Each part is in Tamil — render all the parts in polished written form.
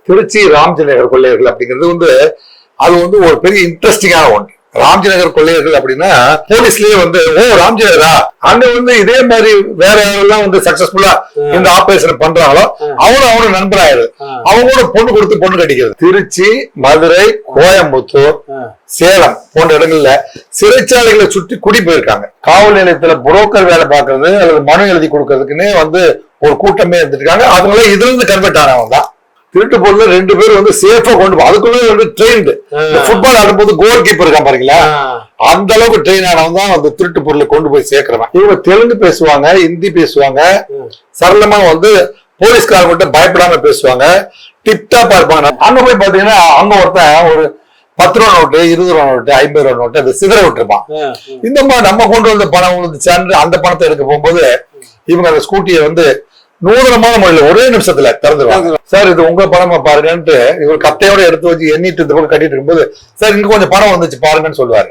திருச்சி ராம்ஜி நகர் கொள்ளையர்கள் அப்படிங்கிறது வந்து அது வந்து ஒரு பெரிய இன்ட்ரெஸ்டிங்கான ஒன்று. ராம்ஜி நகர் கொள்ளையர்கள் அப்படின்னா போலீஸ்லயே வந்து ராம்ஜி நகரா அங்க வந்து இதே மாதிரி வேற யாரெல்லாம் வந்து சக்சஸ்ஃபுல்லா இந்த ஆபரேஷன் பண்றாங்களோ அவனும் நண்பராயிரு அவங்களோட பொண்ணு கொடுத்து பொண்ணு கட்டிக்கிறது. திருச்சி, மதுரை, கோயம்புத்தூர், சேலம் போன்ற இடங்கள்ல சிறைச்சாலைகளை சுற்றி குடி போயிருக்காங்க. காவல் நிலையத்துல புரோக்கர் வேலை பார்க்கறது அல்லது மனு எழுதி கொடுக்கறதுக்குன்னே வந்து ஒரு கூட்டமே இருந்திருக்காங்க. அதனால இதுல இருந்து கன்வெர்ட் ஆனவங்க தான். திருட்டு பொருள் 2 பேர் வந்து சேஃபா கொண்டு போ அதுக்குள்ள வந்து ட்ரெயின்டு. ஃபுட்பால் ஆடும்போது கோல் கீப்பர் இருக்கான் பாருங்களா, அந்த அளவுக்கு ட்ரெயின் ஆனவன் தான் அந்த திருட்டு பொருளை கொண்டு போய் சேர்க்கிறவன். இவங்க தெலுங்கு பேசுவாங்க, ஹிந்தி பேசுவாங்க, சரளமா வந்து போலீஸ்காரங்க மட்டும் பயப்படாம பேசுவாங்க, டிப்டாப்பா இருப்பாங்க. அங்க போய் பாத்தீங்கன்னா அங்க ஒருத்தன் ஒரு 10 ரூபா நோட்டு, 20 ரூபா நோட்டு, 50 ரூபா நோட்டு அது சிதற விட்டுருப்பான். இந்த மாதிரி நம்ம கொண்டு வந்த பணம் சேர்ந்து அந்த பணத்தை எடுக்க போகும்போது இவங்க அந்த ஸ்கூட்டியை வந்து நூதனமான முறையில ஒரே நிமிஷத்துல திறந்துருவாங்க. சார் இது உங்க பணமா பாருங்கன்ட்டு இவர் கத்தையோட எடுத்து வச்சு எண்ணிட்டு இந்த பக்கம் கட்டிட்டு இருக்கும்போது சார் இங்க கொஞ்சம் பணம் வந்துச்சு பாருங்கன்னு சொல்லுவாரு.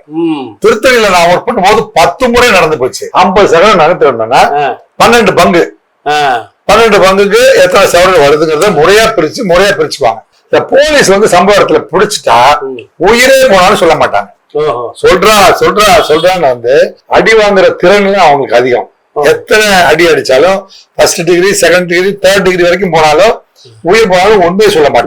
திருத்தணியில நான் ஒர்க் பண்ணும்போது 10 முறை நடந்து போச்சு. 50 சதவீதம் நகர்த்து வந்தோம்னா 12 பங்கு 12 பங்குக்கு எத்தனை சதவீதம் வருதுங்கிறத முறையா பிரிச்சுக்குவாங்க. இந்த போலீஸ் வந்து சம்பவத்துல பிடிச்சிட்டா உயிரே போனாலும் சொல்ல மாட்டாங்க. சொல்றான்னு வந்து அடி வாங்குற திறன் அவங்களுக்கு அதிகம். எத்தனை அடி அடிச்சாலும் 1st degree 2nd degree 3rd degree வரைக்கும் போனாலும் உயிர் போனாலும் உண்மையை சொல்ல மாட்டாங்க.